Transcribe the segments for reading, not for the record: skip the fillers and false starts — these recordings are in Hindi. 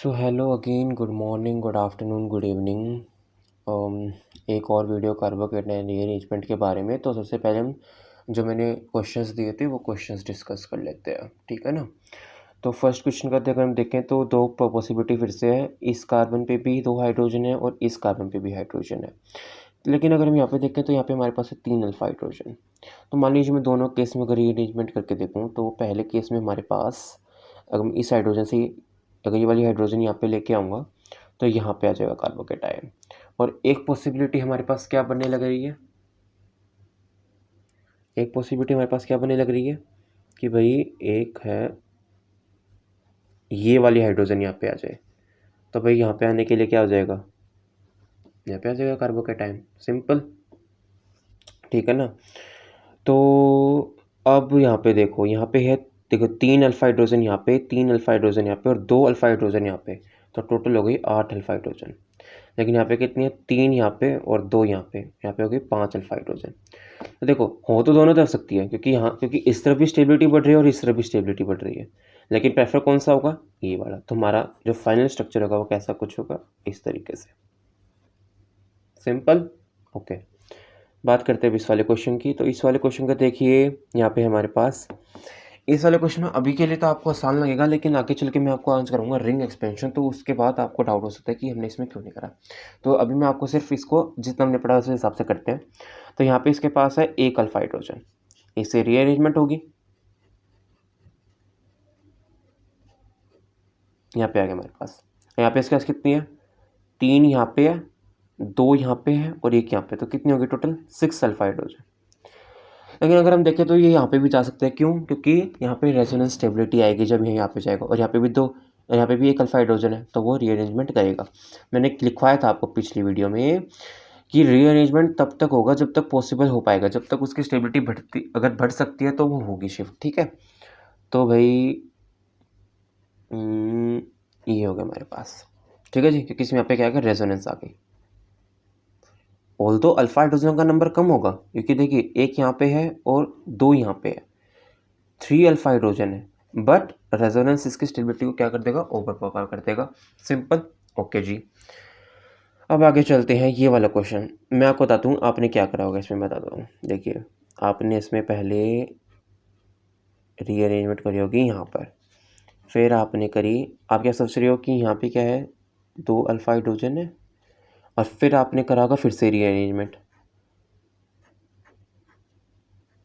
So hello again, good morning, good afternoon, good evening. एक और वीडियो कार्बोकेटायन रीअरेंजमेंट के बारे में। तो सबसे पहले हम जो मैंने क्वेश्चंस दिए थे वो क्वेश्चंस डिस्कस कर लेते हैं, ठीक है ना। तो फर्स्ट क्वेश्चन का अगर हम देखें तो दो पॉसिबिलिटी फिर से है, इस कार्बन पे भी दो हाइड्रोजन है और इस कार्बन पे भी हाइड्रोजन है। लेकिन अगर हम यहाँ पे देखें तो यहाँ पे हमारे पास है 3 अल्फा हाइड्रोजन। तो मान लीजिए मैं दोनों केस में अगर रीअरेंजमेंट करके देखूँ तो पहले केस में हमारे पास अगर मैं इस हाइड्रोजन से अगर ये वाली हाइड्रोजन यहाँ पे लेके आऊँगा तो यहाँ पे आ जाएगा कार्बोकेटायन। और एक पॉसिबिलिटी हमारे पास क्या बनने लग रही है, एक पॉसिबिलिटी हमारे पास क्या बनने लग रही है कि भाई एक है ये वाली हाइड्रोजन यहाँ पे आ जाए। तो भाई यहाँ पे आने के लिए क्या हो जाएगा, यहाँ पे आ जाएगा कार्बोकेटायन, सिंपल, ठीक है ना। तो अब यहाँ पे देखो, यहाँ पे है, देखो 3 अल्फा हाइड्रोजन यहाँ पे, 3 अल्फा हाइड्रोजन यहाँ पे और 2 अल्फा हाइड्रोजन यहाँ पे। तो टोटल हो गई 8 अल्फा हाइड्रोजन। लेकिन यहाँ पे कितनी है, 3 यहाँ पे और 2 यहाँ पे हो गई 5 अल्फा हाइड्रोजन। तो देखो हो तो दोनों तरफ सकती है, क्योंकि इस तरफ भी स्टेबिलिटी बढ़ रही है और इस तरफ भी स्टेबिलिटी बढ़ रही है। लेकिन प्रेफर कौन सा होगा, ये वाला। तो हमारा जो फाइनल स्ट्रक्चर होगा वो कैसा कुछ होगा, इस तरीके से, सिंपल, ओके। बात करते हैं इस वाले क्वेश्चन की। तो इस वाले क्वेश्चन का देखिए, यहाँ पे हमारे पास इस वाले क्वेश्चन में अभी के लिए तो आपको आसान लगेगा, लेकिन आगे चल के मैं आपको आंसर करूँगा रिंग एक्सपेंशन। तो उसके बाद आपको डाउट हो सकता है कि हमने इसमें क्यों नहीं करा। तो अभी मैं आपको सिर्फ इसको जितना हमने पढ़ा उस हिसाब से करते हैं। तो यहाँ पे इसके पास है एक अल्फा हाइड्रोजन, इससे रीअरेंजमेंट होगी, यहाँ पे आ गया हमारे पास। यहाँ पे इसके पास कितनी है, 3 यहाँ पे है, 2 यहाँ पे है और 1 यहाँ पे। तो कितनी होगी टोटल, 6 अल्फा हाइड्रोजन। लेकिन अगर हम देखें तो ये यहाँ पे भी जा सकते हैं, क्यों, क्योंकि यहाँ पे रेजोनेंस स्टेबिलिटी आएगी जब ये यहाँ पे जाएगा। और यहाँ पे भी दो, यहाँ पे भी एक अल्फा हाइड्रोजन है, तो वो रीअरेंजमेंट करेगा। मैंने लिखवाया था आपको पिछली वीडियो में कि रीअरेंजमेंट तब तक होगा जब तक पॉसिबल हो पाएगा, जब तक उसकी स्टेबिलिटी बढ़ती, अगर बढ़ सकती है तो वो होगी शिफ्ट, ठीक है। तो भाई ये हो गया हमारे पास, ठीक है जी, क्योंकि इसमें यहाँ पे क्या आएगा, रेजोनेंस आ गई। ऑल तो अल्फा हाइड्रोजन का नंबर कम होगा, क्योंकि देखिए एक यहाँ पे है और 2 यहाँ पे है, 3 अल्फा हाइड्रोजन है, बट रेजोनेंस इसकी स्टेबिलिटी को क्या कर देगा, ओवर पावर कर देगा, सिंपल, ओके जी। अब आगे चलते हैं, ये वाला क्वेश्चन मैं आपको बताता हूँ आपने क्या करा होगा इसमें, बताता हूँ। देखिए आपने इसमें पहले रीअरेंजमेंट करी होगी यहाँ पर, फिर आपने करी, आप क्या सोच रहे हो कि यहाँ पे क्या है, 2 अल्फा हाइड्रोजन है, और फिर आपने करा होगा फिर से रीअरेंजमेंट,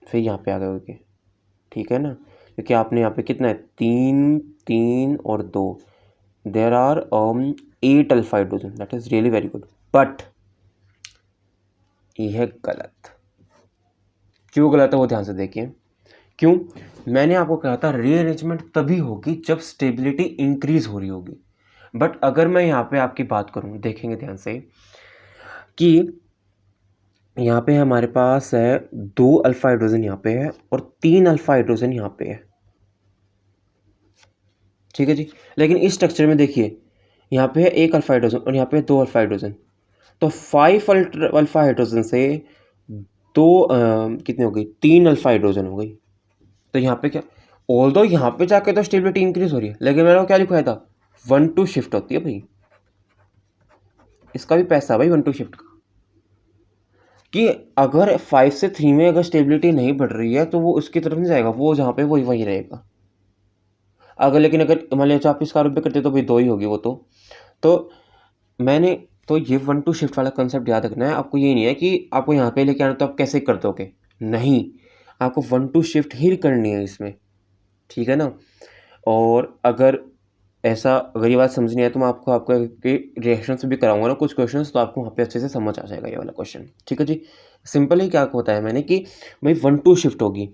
फिर यहाँ पे आ गए होगे, ठीक है ना। क्योंकि आपने यहाँ पे कितना है, 3 3 और 2, there are 8 alpha hydrogen, that is really very good. But यह गलत, क्यों गलत है वो ध्यान से देखिए। क्यों, मैंने आपको कहा था रीअरेंजमेंट तभी होगी जब स्टेबिलिटी इंक्रीज हो रही होगी। बट अगर मैं यहाँ पे आपकी बात करूँ, देखेंगे ध्यान से कि यहाँ पे हमारे पास है 2 अल्फा हाइड्रोजन यहाँ पे है और 3 अल्फा हाइड्रोजन यहाँ पे है, ठीक है जी। लेकिन इस स्ट्रक्चर में देखिए, यहाँ पे है 1 अल्फा हाइड्रोजन और यहाँ पे है 2 अल्फा हाइड्रोजन। तो 5 अल्फा हाइड्रोजन से 2 कितनी हो गई, 3 अल्फा हाइड्रोजन हो गई। तो यहाँ पे क्या, ऑल्दो यहाँ पे जाके तो स्टेबिलिटी इंक्रीज हो रही है, लेकिन मैंने क्या लिखवाया था, 1-2 शिफ्ट होती है भाई, इसका भी पैसा है भाई 1-2 शिफ्ट का। कि अगर 5 से 3 में अगर स्टेबिलिटी नहीं बढ़ रही है तो वो उसकी तरफ नहीं जाएगा, वो जहाँ पे वही वही रहेगा। लेकिन अगर मान लीजिए आप इस कार्य पे करते तो भाई 2 ही होगी वो तो मैंने तो ये 1-2 शिफ्ट वाला कंसेप्ट याद रखना है आपको। ये नहीं है कि आपको यहाँ पे लेके आना तो आप कैसे कर दोगे, नहीं, आपको 1-2 शिफ्ट ही करनी है इसमें, ठीक है ना। और अगर अगर ये बात समझ नहीं आए तो मैं आपको रिएक्शन से भी कराऊंगा ना कुछ क्वेश्चंस, तो आपको वहाँ पे अच्छे से समझ आ जाएगा ये वाला क्वेश्चन, ठीक है जी। सिंपल ही क्या आपको बताया मैंने कि भाई 1-2 शिफ्ट होगी,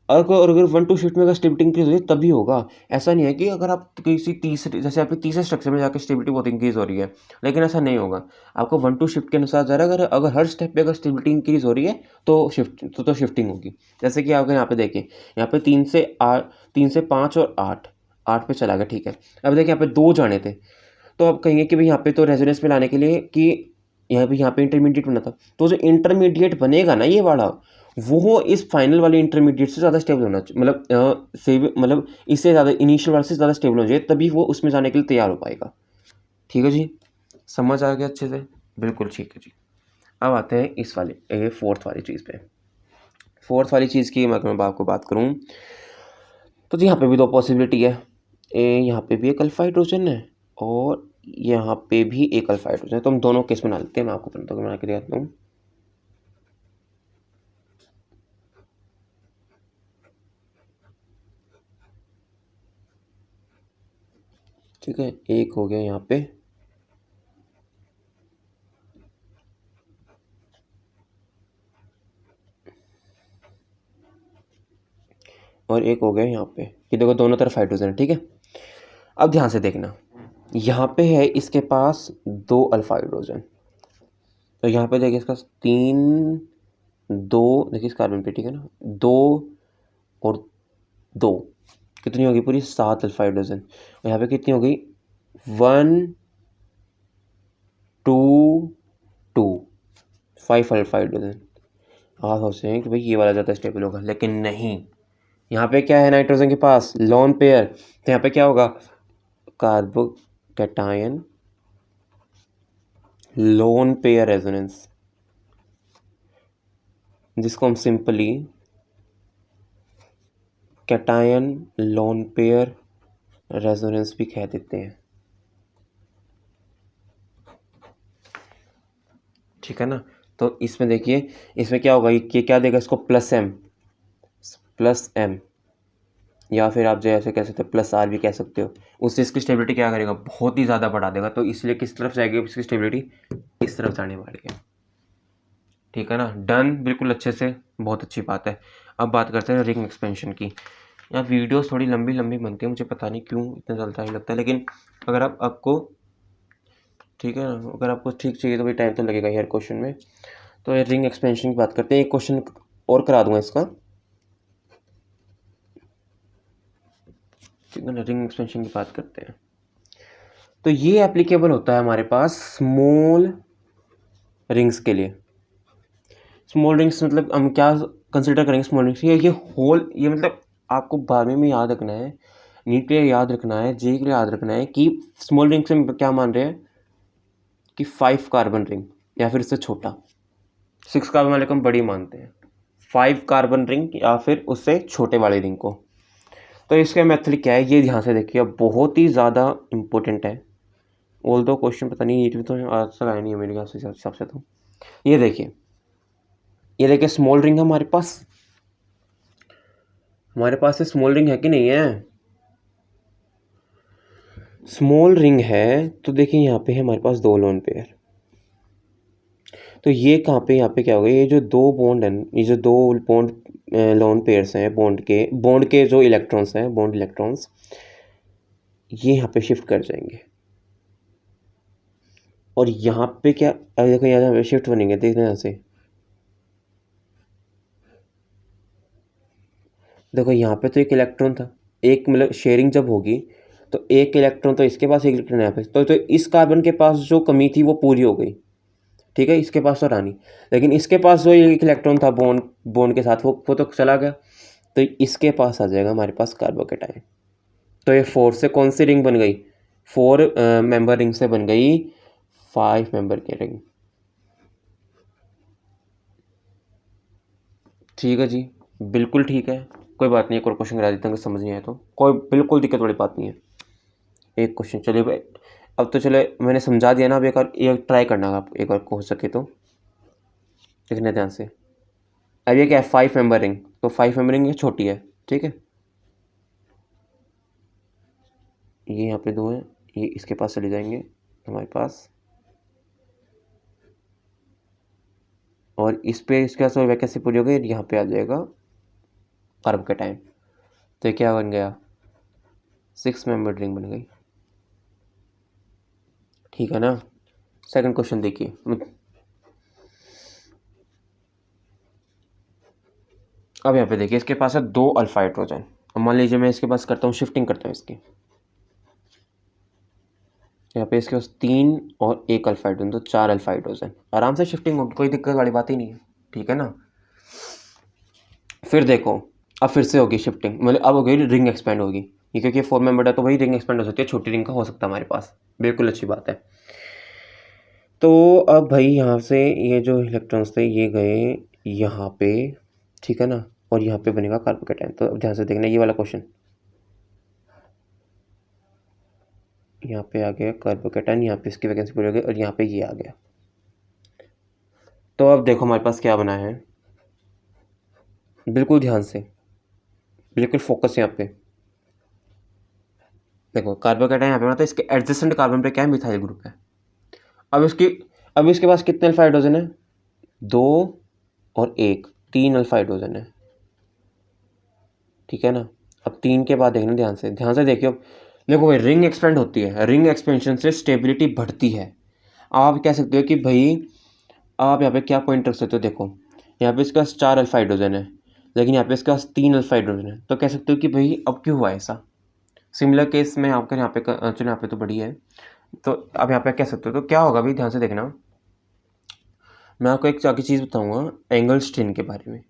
अगर 1-2 शिफ्ट में अगर स्टेबिलिटी इंक्रीज हो रही है तभी होगा। ऐसा नहीं है कि अगर आप किसी तीसरे, जैसे आपके तीसरे स्ट्रक्चर में जाकर स्टेबिलिटी बहुत इंक्रीज हो रही है, लेकिन ऐसा नहीं होगा। आपको 1-2 शिफ्ट के अनुसार जा रहा है। अगर हर स्टेप पे अगर स्टेबिलिटी इंक्रीज हो रही है तो शिफ्टिंग होगी। जैसे कि आप यहाँ पे देखें, यहाँ पे 3 से 5 और 8 पे चला गया, ठीक है। अब देखिए यहाँ पे 2 जाने थे, तो आप कहेंगे कि भाई यहाँ पे तो रेजोनेंस में लाने के लिए कि यहाँ पे इंटरमीडिएट बना था, तो जो इंटरमीडिएट बनेगा ना ये वाला, वो इस फाइनल वाले इंटरमीडिएट से ज़्यादा स्टेबल होना चाहिए, मतलब इससे ज़्यादा, इनिशियल वाले से ज़्यादा स्टेबल होना चाहिए, तभी वो उसमें जाने के लिए तैयार हो पाएगा। ठीक है जी, समझ आ गया अच्छे से? बिल्कुल ठीक है जी। अब आते हैं इस वाले ये फोर्थ वाली चीज़ पे। फोर्थ वाली चीज़ की अगर मैं आपको बात करूँ तो यहाँ पे भी दो पॉसिबिलिटी है। यहाँ पे भी एक अल्फा हाइड्रोजन है और यहाँ पे भी एक अल्फा हाइड्रोजन है। तो हम दोनों केस बना लेते हैं। मैं आपको बना के दिखाता हूँ। ठीक है, एक हो गया यहाँ पे और एक हो गया यहाँ पे। ये देखो दोनों तरफ हाइड्रोजन है। ठीक है, अब ध्यान से देखना, यहाँ पे है इसके पास दो अल्फा हाइड्रोजन। तो यहाँ पे देखिए इसका 3 2 देखिए इस कार्बन पे, ठीक है ना, 2 और 2 कितनी होगी पूरी 7 अल्फा हाइड्रोजन। और यहाँ पे कितनी होगी 1 2 2 5 अल्फा हाइड्रोजन। आप सोचते हैं कि भाई ये वाला ज़्यादा स्टेबल होगा, लेकिन नहीं। यहाँ पे क्या है नाइट्रोजन के पास लोन पेयर, तो यहाँ पे क्या होगा कार्बोकैटायन लोन पेयर रेजोनेंस, जिसको हम simply cation lone pair resonance भी कह देते हैं। ठीक है ना, तो इसमें देखिए इसमें क्या होगा, ये क्या देगा इसको प्लस एम या फिर आप जैसे कह सकते हो प्लस आर भी कह सकते हो। उससे इसकी स्टेबिलिटी क्या करेगा, बहुत ही ज़्यादा बढ़ा देगा। तो इसलिए किस तरफ जाएगी इसकी स्टेबिलिटी, इस तरफ जाने वाली है। ठीक है ना, डन, बिल्कुल अच्छे से, बहुत अच्छी बात है। अब बात करते हैं रिंग एक्सपेंशन की। यहाँ वीडियोस थोड़ी लंबी लंबी बनती है, मुझे पता नहीं क्यों इतना ज़्यादा टाइम लगता है, लेकिन अगर आपको ठीक है ना, अगर आपको ठीक चाहिए तो भाई टाइम तो लगेगा हर क्वेश्चन में। तो ये रिंग एक्सपेंशन की बात करते हैं, एक क्वेश्चन और करा दूंगा इसका। ठीक है ना, रिंग एक्सपेंशन की बात करते हैं। तो ये एप्लीकेबल होता है हमारे पास स्मॉल रिंग्स के लिए। स्मॉल रिंग्स मतलब हम क्या कंसिडर करेंगे स्मॉल रिंग्स, ये होल, ये मतलब आपको 12वीं में याद रखना है, नीट के लिए याद रखना है, जे के लिए याद रखना है कि स्मॉल रिंग से क्या मान रहे हैं कि 5 कार्बन रिंग या फिर इससे छोटा। 6 कार्बन वाले को हम बड़ी मानते हैं, 5 कार्बन रिंग या फिर उससे छोटे वाले रिंग को। तो इसका मेथड क्या है ये ध्यान से देखिए, बहुत ही ज़्यादा इम्पोर्टेंट है। ऑल दो क्वेश्चन पता नहीं नीट में तो आज तक आया नहीं है मेरे हिसाब से। तो ये देखिए स्मॉल रिंग हमारे पास स्मॉल रिंग है कि नहीं है, स्मॉल रिंग है। तो देखिए यहाँ पे है हमारे पास 2 लोन पेयर। तो ये कहाँ पे, यहाँ पे क्या होगा, ये जो 2 बॉन्ड है, ये जो 2 बॉन्ड लोन पेयर्स हैं, बॉन्ड के जो इलेक्ट्रॉन्स हैं, बॉन्ड इलेक्ट्रॉन्स, ये यहाँ पे शिफ्ट कर जाएंगे। और यहाँ पे क्या, अब देखो यहाँ पे शिफ्ट बनेंगे, देखना यहाँ से, देखो यहाँ पे तो एक इलेक्ट्रॉन था, एक मतलब शेयरिंग जब होगी तो एक इलेक्ट्रॉन तो इसके पास, एक इलेक्ट्रॉन यहाँ पे, तो इस कार्बन के पास जो कमी थी वो पूरी हो गई। ठीक है, इसके पास तो रानी, लेकिन इसके पास जो एक इलेक्ट्रॉन था बॉन्ड के साथ वो तो चला गया। तो इसके पास आ जाएगा हमारे पास कार्बोकैटायन। तो ये 4 से कौन सी रिंग बन गई, 4 मेंबर रिंग से बन गई 5 मेंबर की रिंग। ठीक है जी, बिल्कुल ठीक है, कोई बात नहीं, एक और क्वेश्चन करा देता हूँ, समझ नहीं आया तो कोई बिल्कुल दिक्कत वाली बात नहीं है। एक क्वेश्चन चलिए भाई, अब तो चले मैंने समझा दिया ना, अब एक ट्राई करना आप एक बार हो सके तो देखने ध्यान से। अब ये क्या है 5 मेंबर रिंग, तो 5 मेंबर रिंग ये छोटी है। ठीक है, ये यहाँ पे 2 हैं, ये इसके पास चले जाएंगे हमारे पास, और इस पे इसके पास वैकेंसी पूरी हो गई, यहाँ पे आ जाएगा कार्बोकैटायन। तो ये क्या बन गया 6 मेंबर रिंग बन गई। ठीक है ना, सेकंड क्वेश्चन देखिए। अब यहाँ पे देखिए इसके पास है 2 अल्फा हाइड्रोजन। अब मान लीजिए मैं इसके पास करता हूँ शिफ्टिंग करता हूँ इसकी, यहाँ पे इसके पास 3 और 1 अल्फा हाइड्रोजन, तो 4 अल्फा हाइड्रोजन, आराम से शिफ्टिंग होगी, कोई दिक्कत वाली बात ही नहीं है। ठीक है ना, फिर देखो अब फिर से होगी शिफ्टिंग, मतलब अब हो गई रिंग एक्सपेंड होगी। ये क्योंकि 4 मेंबर्ड है तो वही रिंग एक्सपेंड हो सकती है, छोटी रिंग का हो सकता है हमारे पास, बिल्कुल अच्छी बात है। तो अब भाई यहाँ से ये जो इलेक्ट्रॉन्स थे ये गए यहाँ पे, ठीक है ना, और यहाँ पे बनेगा कार्बोकेटायन। तो अब ध्यान से देखना ये वाला क्वेश्चन, यहाँ पे आ गया कार्बोकेटायन, यहाँ पे इसकी वैकेंसी पूरी हो गई और यहाँ पे ये आ गया। तो अब देखो हमारे पास क्या बना है, बिल्कुल ध्यान से, बिल्कुल फोकस यहाँ पे देखो, कार्बोकेटायन यहाँ पे बना था, इसके एडजेसेंट कार्बन पे क्या है, मिथाइल ग्रुप है। अब इसके पास कितने अल्फा हाइड्रोजन है, 2 और 1, 3 अल्फा हाइड्रोजन है, ठीक है ना। अब 3 के बाद देखना, ध्यान से देखिए। अब देखो भाई रिंग एक्सपेंड होती है, रिंग एक्सपेंशन से स्टेबिलिटी बढ़ती है। आप कह सकते हो कि भाई आप यहाँ पे क्या पॉइंट रख सकते हो, देखो यहाँ पे इसके पास 4 अल्फा हाइड्रोजन है, लेकिन यहाँ पे इसके पास 3 अल्फा हाइड्रोजन है, तो कह सकते हो कि भाई अब क्यों हुआ ऐसा। सिमिलर केस में आपका यहाँ पे चलो यहाँ पे तो बड़ी है, तो आप यहाँ पे कह सकते हो तो क्या होगा भाई, ध्यान से देखना। मैं आपको एक आगे चीज़ बताऊँगा एंगल स्ट्रेन के बारे में।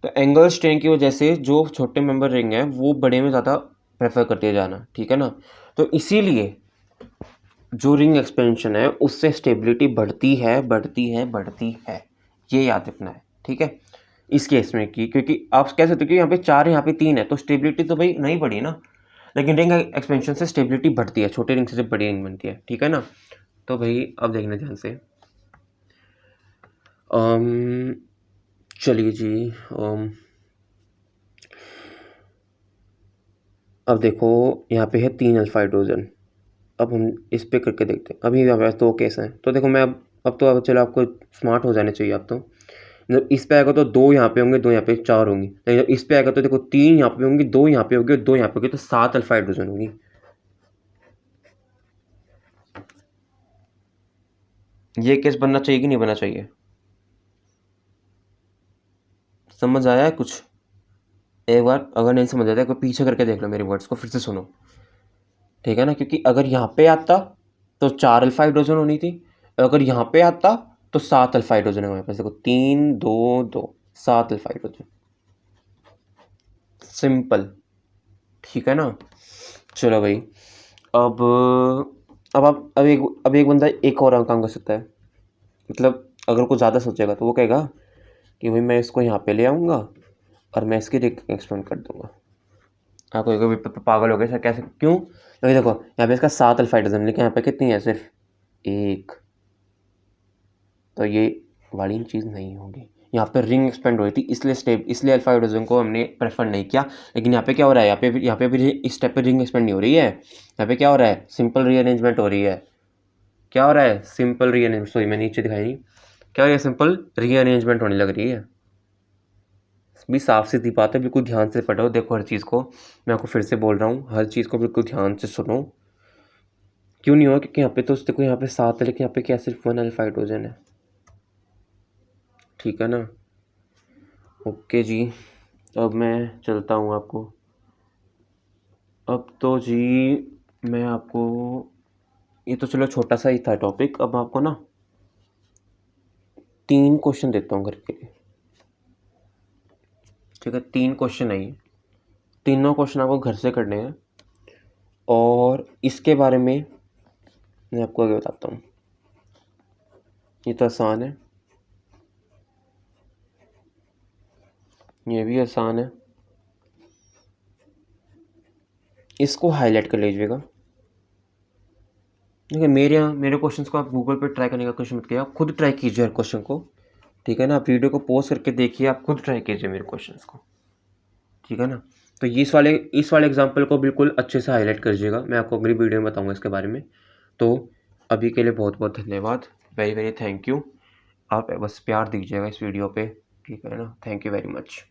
तो एंगल स्ट्रेन की वजह से जो छोटे मेंबर रिंग है वो बड़े में ज़्यादा प्रेफर करती है जाना, ठीक है ना। तो इसीलिए जो रिंग एक्सपेंशन है उससे स्टेबिलिटी बढ़ती है, ये याद रखना है, ठीक है। इस केस में क्योंकि आप कह सकते हो कि यहाँ पे 4 है, यहाँ पे 3 है, तो स्टेबिलिटी तो भाई नहीं बढ़ी ना, लेकिन रिंग एक्सपेंशन से स्टेबिलिटी बढ़ती है, छोटे रिंग से बड़ी रिंग बनती है, ठीक है ना। तो भाई अब देखना ध्यान से, चलिए जी, अब देखो यहाँ पे है 3 अल्फा हाइड्रोजन। अब हम इस पे करके देखते हैं। अभी हमारे पास 2 केस हैं, तो देखो मैं अब चलो आपको स्मार्ट हो जाने चाहिए आप तो। जब इस पे आएगा तो 2 यहाँ पे होंगे, 2 यहाँ पे, 4 होंगी। लेकिन जब इस पे आएगा तो देखो 3 यहाँ पे होंगी, 2 यहाँ पे होगी और 2 यहाँ पे होगी, तो 7 अल्फा हाइड्रोजन होगी। ये केस बनना चाहिए कि नहीं बनना चाहिए, समझ आया है कुछ? एक बार अगर नहीं समझ आता है तो पीछे करके देख लो, मेरे वर्ड्स को फिर से सुनो, ठीक है ना। क्योंकि अगर यहाँ पे आता तो 4 अल्फा हाइड्रोजन होनी थी, अगर यहाँ पे आता तो 7 अल्फा हाइड्रोजन है हमारे पास। देखो 3 2 2 7 अल्फा हाइड्रोजन, सिंपल, ठीक है ना। चलो भाई अब एक बंदा एक और काम कर सकता है, मतलब अगर कुछ ज़्यादा सोचेगा तो वो कहेगा कि भाई मैं इसको यहाँ पे ले आऊँगा और मैं इसकी एक्सपेंड कर दूँगा। हाँ, कोई कोई पागल हो गया सर, कैसे, क्यों? क्योंकि देखो यहाँ पे इसका 7 अल्फा हाइड्रोजन, लेकिन यहाँ पे कितनी है, सिर्फ 1, तो ये वाली चीज़ नहीं होगी। यहाँ पे रिंग एक्सपेंड हुई थी, इसलिए अल्फा हाइड्रोजन को हमने प्रेफर नहीं किया। लेकिन यहाँ पे क्या हो रहा है, यहाँ पे भी इस स्टेप पे रिंग एक्सपेंड नहीं हो रही है, यहाँ पे क्या हो रहा है, सिंपल रीअरेंजमेंट हो रही है। क्या हो रहा है, सिंपल रीअरेंजमेंट, सॉरी मैंने नीचे दिखाई नहीं, क्या हो रही है, सिंपल रीअरेंजमेंट होने लग रही है। भी साफ सीधी बात है, बिल्कुल ध्यान से पढ़ो। देखो हर चीज़ को मैं आपको फिर से बोल रहा हूँ, हर चीज़ को बिल्कुल ध्यान से सुनो। क्यों नहीं हुआ, क्योंकि यहाँ पे तो देखो यहाँ पे 7 है, लेकिन यहाँ पे क्या सिर्फ 1 अल्फा हाइड्रोजन है, ठीक है ना। ओके जी, अब मैं चलता हूँ आपको, अब तो जी मैं आपको, ये तो चलो छोटा सा ही था टॉपिक, अब आपको ना 3 क्वेश्चन देता हूँ घर के लिए, ठीक है। 3 क्वेश्चन है ये, तीनों क्वेश्चन आपको घर से करने हैं, और इसके बारे में मैं आपको आगे बताता हूँ। ये तो आसान है, ये भी आसान है, इसको हाईलाइट कर लीजिएगा। देखिए मेरे क्वेश्चंस को आप गूगल पे ट्राई करने का क्वेश्चन मत कीजिए, आप खुद ट्राई कीजिए हर क्वेश्चन को, ठीक है ना। आप वीडियो को पॉज करके देखिए, आप खुद ट्राई कीजिए मेरे क्वेश्चंस को, ठीक है ना। तो इस वाले एग्जांपल को बिल्कुल अच्छे से हाईलाइट करिएगा, मैं आपको अगली वीडियो में बताऊंगा इसके बारे में। तो अभी के लिए बहुत बहुत धन्यवाद, वेरी वेरी थैंक यू। आप बस प्यार दीजिएगा इस वीडियो पे, ठीक है ना। Thank you very much.